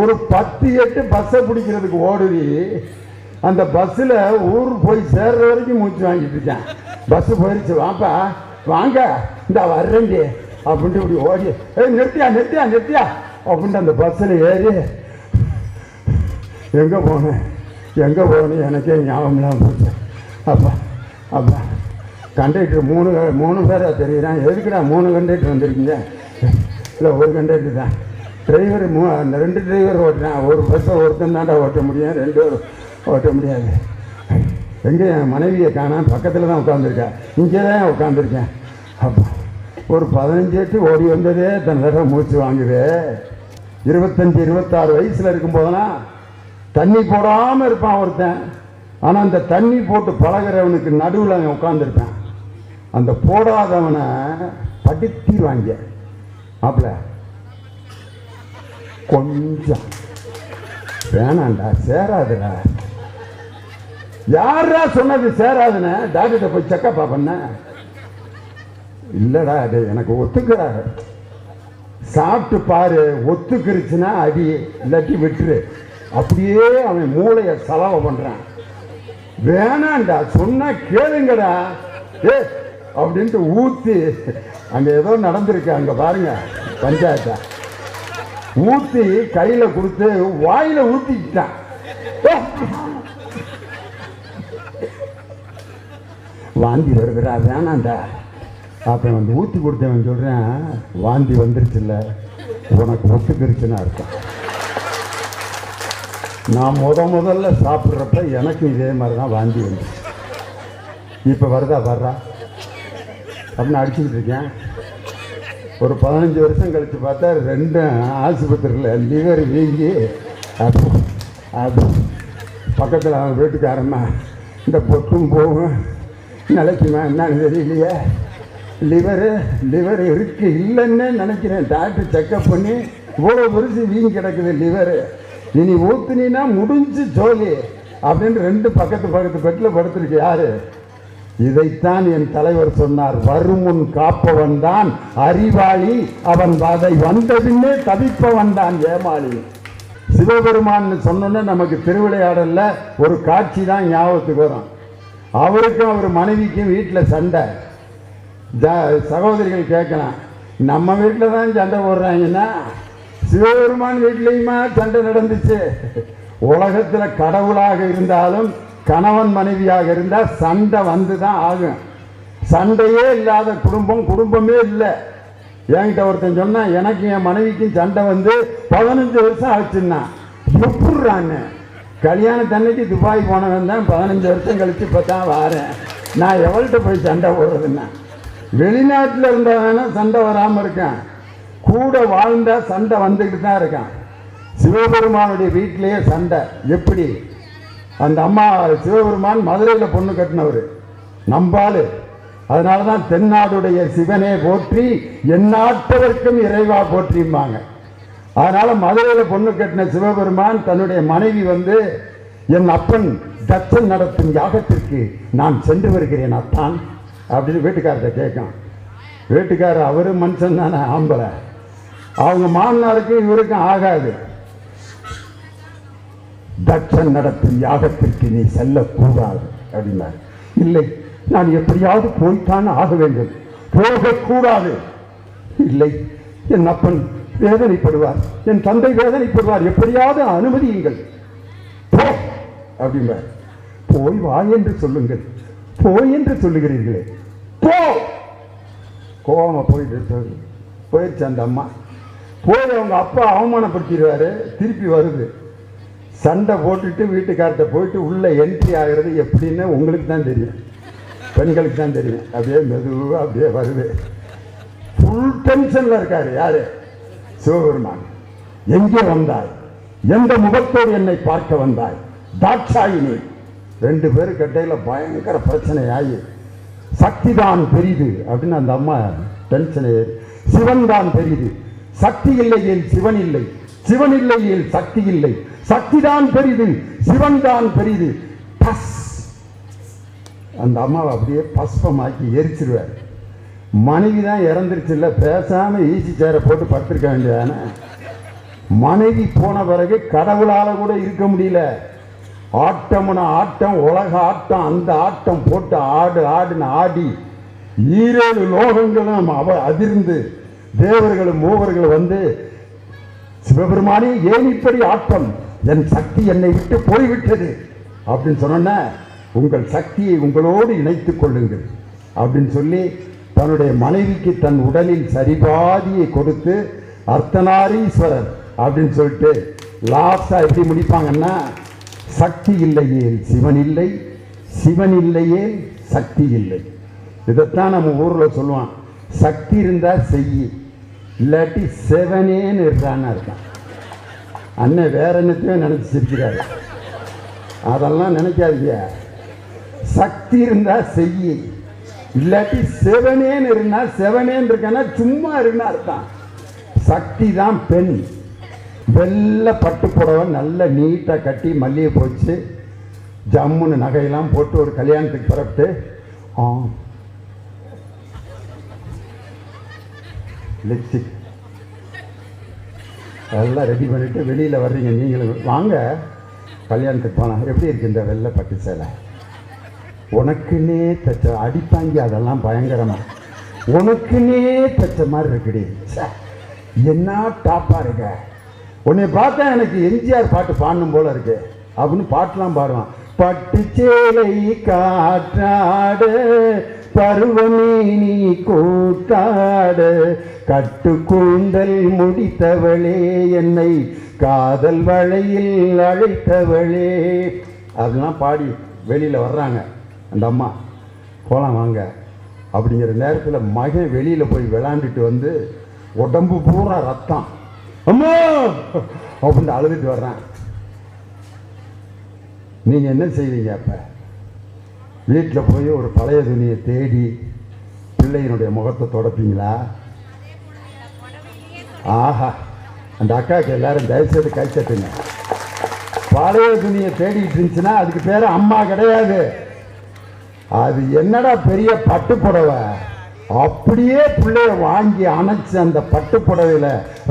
ஒரு 10-8 பஸ்ஸை பிடிக்கிறதுக்கு ஓடுவி. அந்த பஸ்ஸில் ஊர் போய் சேர்ற வரைக்கும் மூச்சு வாங்கிட்டு இருக்கேன். பஸ்ஸு போயிடுச்சு, வாப்பா வாங்க இந்த வர்றேன்டி அப்படின்ட்டு இப்படி ஓடி, நிறுத்தியா நிறுத்தியா நிறுத்தியா அப்படின்ட்டு அந்த பஸ்ஸில் ஏறி எங்கே போனேன் எனக்கே ஞாபகம்லாம் போச்சு. அப்பா கண்டக்டர் மூணு பேராக தெரியுறான். எதுக்குடா 3 கண்டக்டர் வந்திருக்கீங்க? இல்லை ஒரு கண்டக்டர் தான். டிரைவர் அந்த 2 டிரைவர் ஓட்டுறேன். ஒரு பஸ்ஸை ஒருத்தன் தாண்டா ஓட்ட முடியும், 2 பேர் ஓட்ட முடியாது. எங்கே என் மனைவியை காணாம பக்கத்தில் தான் உட்காந்துருக்கேன், இங்கே தான் உட்காந்துருக்கேன். அப்போ ஒரு 15 ஓடி வந்ததே தன் தடவை மூச்சு வாங்குது. 25-26 வயசில் இருக்கும்போதெல்லாம் தண்ணி போடாமல் இருப்பான் ஒருத்தன். ஆனால் அந்த தண்ணி போட்டு பழகிறவனுக்கு நடுவில் அவன் உட்காந்துருப்பான். அந்த போடாதவனை படித்திடுவாங்க. அப்பல கொஞ்சம் வேணாண்டா, சேராதுடா. யாரா சொன்னது சேராதுன்னு? டாக்டர்கிட்ட போய் செக்கப்பா பண்ண. இல்லடா அது எனக்கு ஒத்துக்கிறாரு, சாப்பிட்டு பாரு, ஒத்துக்கிருச்சுன்னா அடி, இல்லாட்டி விட்டுரு. அப்படியே அவன் மூளையை செலவு பண்றான். வேணாண்டா சொன்னா கேளுங்கடா அப்படின்ட்டு ஊத்தி, அங்க ஏதோ நடந்திருக்கு அங்க பாருங்க, பஞ்சாயத்தா ஊத்தி கையில கொடுத்து வாயில ஊத்திக்கிட்டான். வாந்தி வருகிறா, வேணாண்டா. அப்ப வந்து ஊத்தி கொடுத்தவன் சொல்றேன், வாந்தி வந்துருச்சுல்ல, உனக்கு ஒத்துக்கிருச்சுன்னு அர்த்தம். நான் முதல்ல சாப்பிட்றப்ப எனக்கு இதே மாதிரி தான் வாந்தி வந்துச்சு. இப்போ வர்றா அப்படின்னு அடிச்சுக்கிட்டு இருக்கேன். ஒரு 15 வருஷம் கழித்து பார்த்தா 2 ஆஸ்பத்திரியில் லிவர் வீங்கி அது பக்கத்தில் அவன் வீட்டுக்காரம்மா இந்த பொட்டும் போகும் நிலைக்குமா என்னன்னு தெரியலையே, லிவர் இருக்கு இல்லைன்னு நினைக்கிறேன். டாக்டர் செக்கப் பண்ணி இவ்வளோ பெருசு வீங்கி கிடக்குது லிவரு, இனி ஊத்துனா முடிஞ்சு ஜோலி அப்படின்னு 2 பக்கத்து பெட்டில் படுத்திருக்கு. யாரு? இதைத்தான் என் தலைவர் சொன்னார், வருமுன் காப்பவன் தான் அறிவாளி, அவன் அதை வந்த பின்னே தவிப்பவன் தான் ஏமாளி. சிவபெருமான் சொன்னோன்னா நமக்கு திருவிளையாடல்ல ஒரு காட்சி தான் ஞாபகத்துக்கு வரும். அவருக்கும் அவர் மனைவிக்கும் வீட்டில் சண்டை. சகோதரிகள் கேட்கலாம், நம்ம வீட்டில் தான் சண்டை போடுறாங்கன்னா சிவபெருமான் வீட்டிலையுமா சண்டை நடந்துச்சு? உலகத்தில் கடவுளாக இருந்தாலும் கணவன் மனைவியாக இருந்தால் சண்டை வந்து தான் ஆகும். சண்டையே இல்லாத குடும்பமே இல்லை. என்கிட்ட ஒருத்தன் சொன்னா, எனக்கு என் மனைவிக்கும் சண்டை வந்து 15 வருஷம் ஆச்சுன்னா. எப்படிறான்னு? கல்யாணத்தன்னைக்கு துபாய் போனவன் தான் 15 வருஷம் கழிச்சு இப்போ தான் வாரேன். நான் எவள்கிட்ட போய் சண்டை போடுறதுன்னா? வெளிநாட்டில் இருந்தாங்கன்னா சண்டை வராமல் இருக்கேன், கூட வாழ்ந்தா சண்டை வந்துக்கிட்டு தான் இருக்கான். சிவபெருமானுடைய வீட்டிலேயே சண்டை. எப்படி? அந்த அம்மா சிவபெருமான் மதுரையில் பொண்ணு கட்டினவர், நம்பாளு. அதனால தான் தென்னாடுடைய சிவனே போற்றி எந்நாட்டவர்க்கும் இறைவா போற்றிம்பாங்க. அதனால மதுரையில் பொண்ணு கட்டின சிவபெருமான் தன்னுடைய மனைவி வந்து, என் அப்பன் தட்சன் நடத்தும் யாகத்திற்கு நான் சென்று வருகிறேன் அத்தான் அப்படின்னு வீட்டுக்காரர்கிட்ட கேட்கும். வீட்டுக்காரர் அவரு மனுஷன் தானே, ஆம்பளை. அவங்க மாமனாருக்கு இவருக்கும் ஆகாது. தட்சன் நடத்தும் யாகத்திற்கு நீ செல்லக்கூடாது அப்படின்னார். இல்லை, நான் எப்படியாவது போய்த்தான் ஆக வேண்டும், போகக்கூடாது. இல்லை, என் அப்பன் வேதனைப்படுவார், என் தந்தை வேதனைப்படுவார், எப்படியாவது அனுமதியுங்கள், போ அப்படின்பார். போய் வா என்று சொல்லுங்கள், போய் என்று சொல்லுகிறீர்களே, போ. கோவமா போயிடுச்சு அந்த அம்மா. போய் அவங்க அப்பா அவமானப்படுத்திடுவாரு. திருப்பி வருது, சண்டை போட்டுட்டு வீட்டுக்கார்ட்ட போயிட்டு உள்ள என்ட்ரி ஆகிறது எப்படின்னு உங்களுக்கு தான் தெரியும், பெண்களுக்கு தான் தெரியும். அப்படியே மெதுவாக அப்படியே வருது. ஃபுல் டென்ஷன்ல இருக்காரு. யாரு? சிவபெருமான். எங்கே வந்தாய்? எந்த முகத்தோடு என்னை பார்க்க வந்தாய்? தாட்சாயினி. 2 பேரும் கட்டையில பயங்கர பிரச்சனை ஆகி, சக்தி தான் பெரிது அப்படின்னு அந்த அம்மா டென்ஷன். சிவன் தான் பெரிது, சக்தி இல்லையில் சிவன் இல்லை, சிவன் இல்லையில் சக்தி இல்லை, சக்தி தான் பெரிது, சிவன் தான் பெரிது. அந்த அம்மாவை அப்படியே பஸ்பமாக்கி எரிச்சிருவார். மனைவி தான் இறந்துருச்சு, இல்லை பேசாம ஈசி சேரை போட்டு படுத்திருக்க வேண்டியதானே. மனைவி போன பிறகு கடவுளால கூட இருக்க முடியல. ஆட்டம்னா ஆட்டம், உலக ஆட்டம். அந்த ஆட்டம் போட்டு ஆடுன்னு ஆடி 7 லோகங்களும் அதிர்ந்து தேவர்களும் மூவர்களும் வந்து, சிவபெருமானே ஏன் இப்படி ஆட்டம், என் சக்தி என்னை விட்டு போய்விட்டது அப்படின்னு சொன்ன, உங்கள் சக்தியை உங்களோடு இணைத்துக் கொள்ளுங்கள் அப்படின்னு சொல்லி தன்னுடைய மனைவிக்கு தன் உடலில் சரிபாதியை கொடுத்து அர்த்தநாரீஸ்வரர் அப்படின்னு சொல்லிட்டு லாஸ்டா எப்படி முடிப்பாங்கன்னா, சக்தி இல்லையே சிவன் இல்லை, சிவன் இல்லையே சக்தி இல்லை. இதைத்தான் நம்ம ஊர்ல சொல்லுவான், சக்தி இருந்தா செய்யி, இல்லாட்டி செவனேன்னு இருக்கான்னு இருக்கான். அண்ணன் வேற என்னத்தையும் நினைச்சிருக்கிறாரு, அதெல்லாம் நினைக்காதீங்க. சக்தி இருந்தா செய்யி, இல்லாட்டி செவனேன்னு இருந்தா, செவனேன்னு இருக்கான்னா சும்மா இருக்குன்னு அர்த்தம். சக்தி தான் பெண். வெள்ளை பட்டு புடவை நல்ல நீட்டாக கட்டி மல்லிகை போச்சு ஜம்முன்னு நகையெல்லாம் போட்டு ஒரு கல்யாணத்துக்கு புறப்பட்டு லிப்ஸ்டிக் அதெல்லாம் ரெடி பண்ணிட்டு வெளியில் வர்றீங்க. நீங்களும் வாங்க கல்யாணத்துக்கு போனால் எப்படி இருக்கு இந்த வெள்ளை பட்டு சேலை, உனக்குன்னே தச்ச அடிப்பாங்கி, அதெல்லாம் பயங்கரமா உனக்குன்னே தச்ச மாதிரி இருக்குடி, என்ன டாப்பா இருக்க, உன்னை பார்த்தா எனக்கு எம்ஜிஆர் பாட்டு பாடணும் போல இருக்கு அப்படின்னு பாட்டுலாம் பாடுவான். பட்டு சேலை காற்றாடு பருவமே நீ கூட்டாடு, கட்டு கூந்தல் முடித்தவளே என்னை காதல் வளையில் அழைத்தவளே அதெல்லாம் பாடி வெளியில் வர்றாங்க. அந்த அம்மா போகலாம் வாங்க அப்படிங்கிற நேரத்தில் மகன் வெளியில் போய் விளாண்டுட்டு வந்து உடம்பு பூரா ரத்தம், அம்மா அப்படின்னு அழுதுட்டு வர்றான். நீங்கள் என்ன செய்வீங்க? அப்போ வீட்டில் போய் ஒரு பழைய துணியை தேடி பிள்ளையினுடைய முகத்தை தொடப்பீங்களா? ஆஹா, அந்த அக்காவுக்கு எல்லாரும் தயவுசெய்து கை தட்டுங்க. பழைய துணியை தேடிட்டு இருந்துச்சுன்னா அதுக்கு பேர் அம்மா கிடையாது. அது என்னடா பெரிய பட்டு புடவை, அப்படியே பிள்ளைய வாங்கி அணைச்சு அந்த பட்டு புடவையில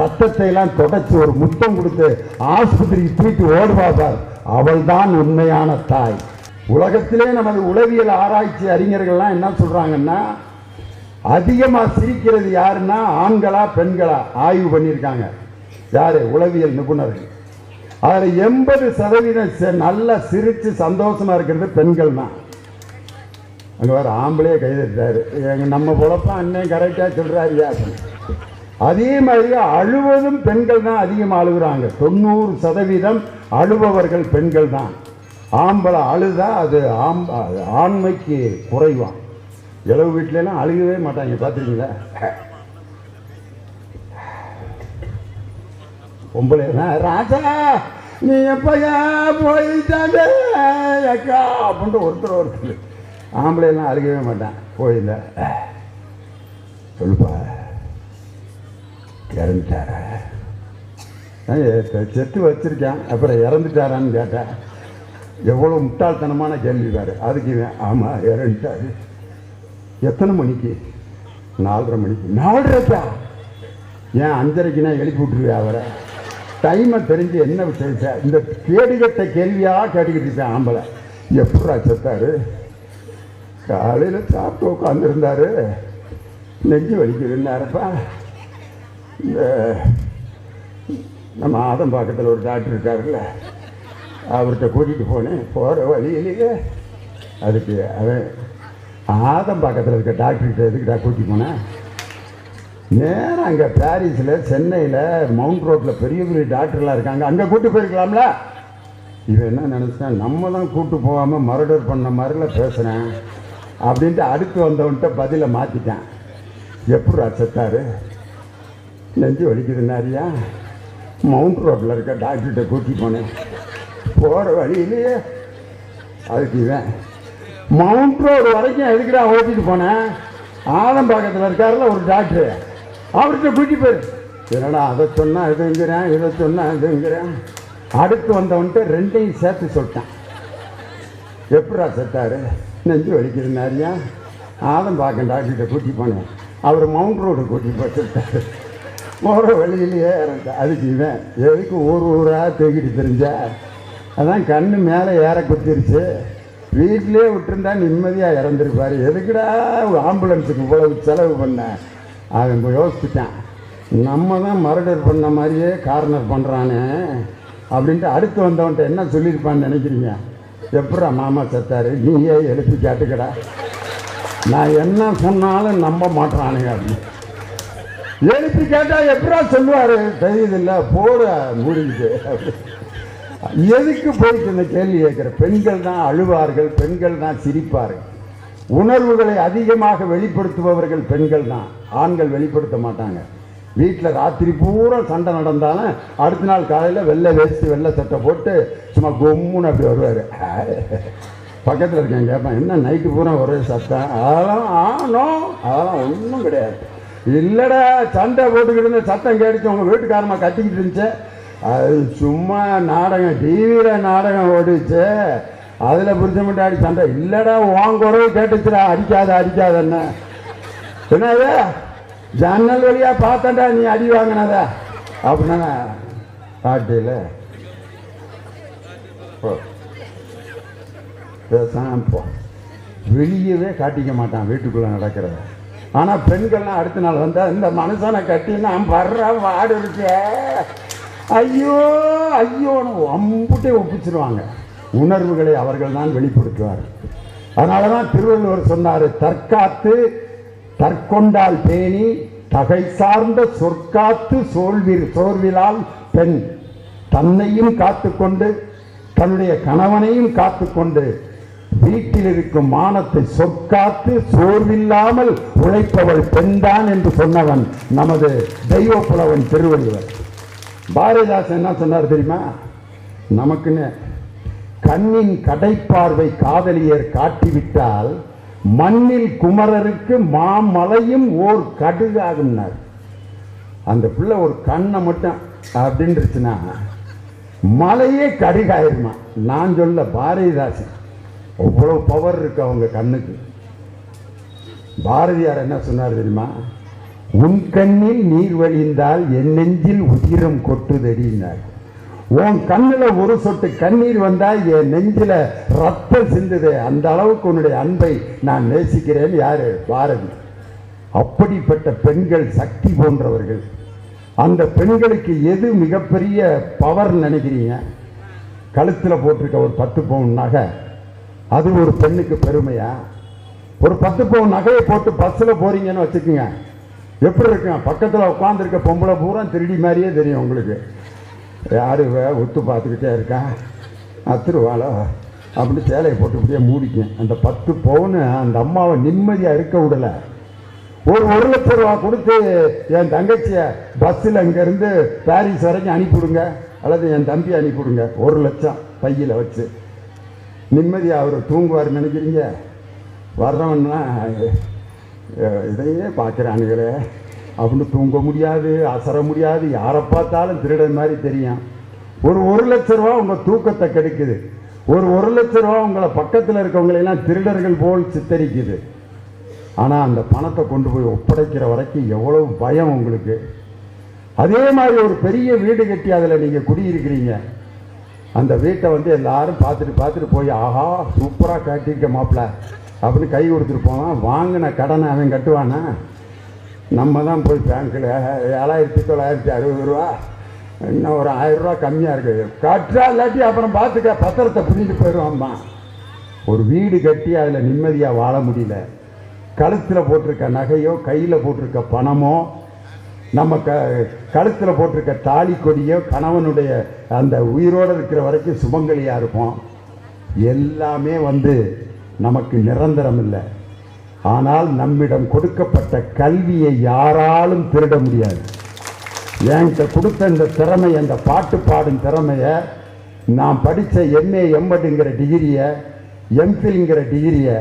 ரத்தத்தை எல்லாம் தொடச்சு ஒரு முத்தம் கொடுத்து ஆஸ்பத்திரிக்கு தூக்கி ஓடுவார், அவள் தான் உண்மையான தாய். உலகத்திலே நமது உளவியல் ஆராய்ச்சி அறிஞர்கள்லாம் என்ன சொல்றாங்கன்னா, அதிகமா சிரிக்கிறது யாருன்னா ஆண்களா பெண்களா ஆய்வு பண்ணியிருக்காங்க. யாரு? உளவியல் நிபுணர்கள். அதில் 80% நல்லா சிரிச்சு சந்தோஷமா இருக்கிறது பெண்கள் தான். அங்கே வேறு ஆம்பளையே கைதட்டாரு, எங்கள் நம்ம பொழப்பா அண்ணன் கரெக்டாக சொல்கிறாரியா. அதே மாதிரி அழுவதும் பெண்கள் தான் அதிகமாக அழுகுறாங்க. 90% அழுபவர்கள் பெண்கள் தான். ஆம்பளை அழுதா அது ஆண்மைக்கு குறைவான். இளவு வீட்டிலலாம் அழுகவே மாட்டாங்க, பார்த்துருக்கீங்களா? பொம்பளை ராஜா நீ எப்பயா போயிட்டாங்க அக்கா அப்படின்ட்டு ஒருத்தர் ஆம்பளையெல்லாம் அழுகவே மாட்டான். கோயில சொல்லுப்பா இறந்துட்டார, செத்து வச்சிருக்கேன் அப்புறம் இறந்துட்டாரான்னு கேட்டேன். எவ்வளோ முட்டாள்தனமான கேள்வி பாரு. அதுக்கு ஆமாம் இறந்துட்டாரு. எத்தனை மணிக்கு? 4:30 மணிக்கு. 4:30க்கா? ஏன் 5:30க்குனா எழுப்பி விட்டுருவேன் அவரை? டைமை தெரிஞ்சு என்ன விஷயம்? இந்த கேடுகட்ட கேள்வியாக கேட்டுக்கிட்டு இருப்பேன். ஆம்பளை எப்படா செத்தாரு? காலையில் சாப்பிட்டு உட்காந்துருந்தாரு, நெஞ்சு வலிக்குதுன்னாருப்பா. இந்த நம்ம ஆதம்பாக்கத்தில் ஒரு டாக்டர் இருக்காருல்ல, அவர்கிட்ட கூட்டிகிட்டு போனேன். போகிற வழியிலேயே அதுக்கு அவன் ஆதம்பாக்கத்தில் இருக்க டாக்டர்கிட்ட எதுக்குடா கூட்டிகிட்டு போனேன்? நேரம் அங்கே பாரிஸில் சென்னையில் மவுண்ட் ரோட்டில் பெரிய பெரிய டாக்டர்லாம் இருக்காங்க, அங்கே கூட்டு போயிருக்கலாம்ல. இவன் என்ன நினச்சினா நம்ம தான் கூப்பிட்டு போகாமல் மர்டர் பண்ண மாதிரில பேசுகிறேன் அப்படின்ட்டு அடுத்து வந்தவன்கிட்ட பதிலை மாற்றிட்டேன். எப்படி செத்தாரு? நெஞ்சு வலிக்குதுன்னாரியா? மவுண்ட் ரோட்டில் இருக்க டாக்டர்கிட்ட கூட்டிட்டு போனேன். போகிற வழியிலேயே அதுக்கு இவன் மவுண்ட் ரோடு வரைக்கும் எதுக்குடா ஓட்டிட்டு போனேன்? ஆதம்பாக்கத்தில் இருக்காருல ஒரு டாக்டரு, அவர்கிட்ட கூட்டிட்டு போயிரு. என்னடா அதை சொன்னால் இதுங்கிறேன், இதை சொன்னால் இதுங்கிறேன். அடுத்து வந்தவன்ட்டு ரெண்டையும் சேர்த்து சொல்லிட்டான். எப்படா செத்தாரு? நெஞ்சு வலிக்குதுன்னாரியா? ஆதம்பாக்கம் டாக்டர்கிட்ட கூட்டிட்டு போனேன், அவர் மவுண்ட் ரோடு கூட்டிட்டு போய் சொல்லிட்டாரு. போகிற வழியிலேயே இறங்க. அதுக்கு இவன் எதுக்கு ஊராக தூக்கிட்டு தெரிஞ்சா, அதான் கண்ணு மேலே ஏற குத்திருச்சு, வீட்டிலே விட்டுருந்தா நிம்மதியாக இறந்துருப்பார், எதுக்குடா ஆம்புலன்ஸுக்கு இவ்வளவு செலவு பண்ண. அவன் யோசிச்சுட்டான், நம்ம தான் மர்டர் பண்ண மாதிரியே கார்னர் பண்ணுறானே அப்படின்ட்டு அடுத்து வந்தவன்ட்ட என்ன சொல்லியிருப்பான்னு நினைக்கிறீங்க? எப்படா மாமா செத்தாரு, நீயே எழுப்பி கேட்டுக்கடா, நான் என்ன சொன்னாலும் நம்ப மாட்டானுங்க அப்படின்னு எழுப்பி கேட்டால் எப்படா சொல்லுவார்? தெரியுதில்ல, போட மூடிக்கிட்டு. எதுக்கு போயிட்டு இந்த கேள்வி கேட்குற? பெண்கள் தான் அழுவார்கள், பெண்கள் தான் சிரிப்பார்கள். உணர்வுகளை அதிகமாக வெளிப்படுத்துபவர்கள் பெண்கள் தான், ஆண்கள் வெளிப்படுத்த மாட்டாங்க. வீட்டில் ராத்திரி பூரா சண்டை நடந்தாலும் அடுத்த நாள் காலையில் வெள்ளை வேஸ்ட்டு வெள்ளை சட்டை போட்டு சும்மா கொம்முன்னு அப்படி வருவார். பக்கத்தில் இருக்கேன், கேட்பேன், என்ன நைட்டு பூரா ஒரே சத்தம்? அதெல்லாம் ஒன்றும் கிடையாது. இல்லைடா, சண்டை போட்டுக்கிட்டு இருந்த சத்தம் கேட்டுச்சு, உங்கள் வீட்டுக்காரமா கத்திக்கிட்டு இருந்துச்சு, அது சும்மா நாடகம், டிவியில் நாடகம் ஓடிச்சு, அதில் புரிஞ்ச முட்டாடி சண்டை. இல்லைடா, உன் குறவு கேட்டுச்சுடா, அடிக்காதன்னு. என்னது ஜன்னல் வழியாக பார்த்தண்டா நீ அடி வாங்கினதா அப்படின்னா பாட்டியில் பேசாம போ. வெளியவே காட்டிக்க மாட்டான் வீட்டுக்குள்ளே நடக்கிறத. ஆனால் பெண்கள்லாம் அடுத்த நாள் வந்தால் இந்த மனுஷனை கட்டி நான் வர்ற வாடு இருக்கே, ஐயோன்னு அம்புட்டே ஒப்பிச்சிருவாங்க. உணர்வுகளை அவர்கள் தான் வெளிப்படுத்துவார்கள். அதனால தான் திருவள்ளுவர் சொன்னார், தற்காத்து தற்கொண்டால் பேணி தகை சார்ந்த சொற்காத்து சோர்விலால் பெண். தன்னையும் காத்துக்கொண்டு தன்னுடைய கணவனையும் காத்துக்கொண்டு வீட்டில் இருக்கும் மானத்தை சொற்காத்து சோர்வில்லாமல் உழைப்பவள் பெண்தான் என்று சொன்னவன் நமது தெய்வ புலவன் திருவள்ளுவர். பாரதிதாசன் என்ன சொன்னார் தெரியுமா? நமக்குன்னு கண்ணின் கடைப்பார்வை காதலியர் காட்டிவிட்டால் மண்ணில் குமரருக்கு மாமலையும் ஓர் கடுகாகும்னார். அந்த பிள்ளை ஒரு கண்ணை மட்டும் அப்படின்னுச்சுன்னா மலையே கடுகாயிருமா. நான் சொல்ல, பாரதிதாசன். அவ்வளவு பவர் இருக்கு அவங்க கண்ணுக்கு. பாரதியார் என்ன சொன்னார் தெரியுமா? உன் கண்ணில் நீர் வழிந்தால் என் நெஞ்சில் உதிரம் கொட்டுதடினார். உன் கண்ணில் ஒரு சொட்டு கண்ணீர் வந்தால் என் நெஞ்சில ரத்தம் சிந்துது, அந்த அளவுக்கு உன்னுடைய அன்பை நான் நேசிக்கிறேன். யாரு? பாரதி. அப்படிப்பட்ட பெண்கள் சக்தி போன்றவர்கள். அந்த பெண்களுக்கு எது மிகப்பெரிய பவர் நினைக்கிறீங்க? கழுத்தில் போட்டிருக்க ஒரு 10 பவுன் நகை, அது ஒரு பெண்ணுக்கு பெருமையா? ஒரு 10 பவுன் நகையை போட்டு பஸ்ஸில் போறீங்கன்னு வச்சுக்கோங்க, எப்படி இருக்குங்க? பக்கத்தில் உட்காந்துருக்க பொம்பளை பூரா திருடி மாதிரியே தெரியும் உங்களுக்கு. யாரு ஒத்து பார்த்துக்கிட்டே இருக்கான், அத்துருவாளோ அப்படின்னு சேலையை போட்டுக்கிட்டே மூடிக்கேன். அந்த 10 பவுன் அந்த அம்மாவை நிம்மதியாக இருக்க விடலை. ஒரு 1 லட்சம் ரூபா கொடுத்து என் தங்கச்சியை பஸ்ஸில் இங்கேருந்து பாரிஸ் வரைக்கும் அனுப்பிவிடுங்க, அல்லது என் தம்பி அனுப்பிவிடுங்க, 1 லட்சம் பையில் வச்சு நிம்மதியாக அவர் தூங்குவார் நினைக்கிறீங்க? வர்றவன்னா இதையே பார்க்குறானுங்களே அப்படின்னு தூங்க முடியாது, அசர முடியாது, யாரை பார்த்தாலும் திருடன் மாதிரி தெரியும். ஒரு 1 லட்ச ரூபா உங்கள் தூக்கத்தை கெடுக்குது. ஒரு 1 லட்ச ரூபா உங்களை பக்கத்தில் இருக்கவங்களெல்லாம் திருடர்கள் போல் சித்தரிக்குது. ஆனால் அந்த பணத்தை கொண்டு போய் ஒப்படைக்கிற வரைக்கும் எவ்வளவு பயம் உங்களுக்கு. அதே மாதிரி ஒரு பெரிய வீடு கட்டி அதில் நீங்கள் குடியிருக்கிறீங்க. அந்த வீட்டை எல்லாரும் பார்த்துட்டு போய், ஆஹா சூப்பராக கட்டியிருக்க மாப்பிள்ள அப்படின்னு கை கொடுத்துட்டு போவான். வாங்கின கடனை அவன் கட்டுவானா? நம்ம தான் போய் பேங்க்கில் 7,960 ரூபா, இன்னும் ஒரு 1000 ரூபா கம்மியாக இருக்குது, கட்டுறா இல்லாட்டி அப்புறம் பார்த்துக்க பத்திரத்தை பிடிச்சிட்டு போயிடுவாம்மா. ஒரு வீடு கட்டி அதில் நிம்மதியாக வாழ முடியல. கழுத்தில் போட்டிருக்க நகையோ கையில் போட்டிருக்க பணமோ, நம்ம கழுத்தில் போட்டிருக்க தாலி கொடியோ, கணவனுடைய அந்த உயிரோடு இருக்கிற வரைக்கும் சுமங்கலியாக இருப்போம். எல்லாமே நமக்கு நிரந்தரம் இல்லை. ஆனால் நம்மிடம் கொடுக்கப்பட்ட கல்வியை யாராலும் திருட முடியாது. என்கிட்ட கொடுத்த இந்த திறமை, அந்த பாட்டு பாடும் திறமையை, நான் படித்த MA MEdங்கிற டிகிரியை, MPhilங்கிற டிகிரியை,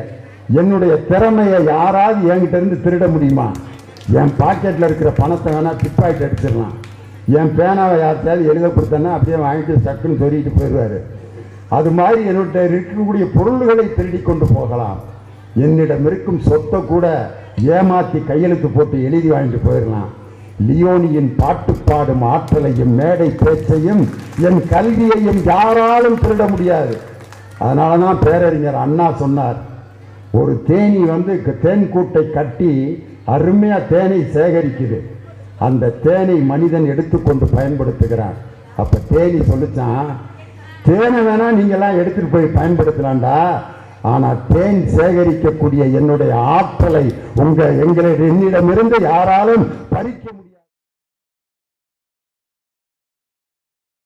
என்னுடைய திறமையை யாராவது என்கிட்ட இருந்து திருட முடியுமா? என் பாக்கெட்டில் இருக்கிற பணத்தை வேணால் பிப்பாயிட்டு அடிச்சிடலாம். என் பேனாவை யார்த்தாவது எழுத கொடுத்தேன்னா அப்படியே வாங்கிட்டு சக்குன்னு சொல்லிட்டு போயிடுவார். அது மாதிரி என்னுடைய இருக்கக்கூடிய பொருள்களை திருடி கொண்டு போகலாம். என்னிடம் இருக்கும் சொத்தை கூட ஏமாற்றி கையெழுத்து போட்டு எழுதி வாங்கிட்டு போயிடலாம். லியோனியின் பாட்டு பாடும் ஆற்றலையும் மேடை பேச்சையும் என் கல்வியையும் யாராலும் திருட முடியாது. அதனால தான் பேரறிஞர் அண்ணா சொன்னார், ஒரு தேனி தேன் கூட்டை கட்டி அருமையா தேனை சேகரிக்குது, அந்த தேனை மனிதன் எடுத்துக்கொண்டு பயன்படுத்துகிறான். அப்ப தேனி சொல்லிச்சான், தேனை வேணா நீங்கெல்லாம் எடுத்துட்டு போய் பயன்படுத்தலாம்டா, ஆனா தேன் சேகரிக்கக்கூடிய என்னுடைய ஆற்றலை என்னிடமிருந்து யாராலும் பறிக்க முடியாது.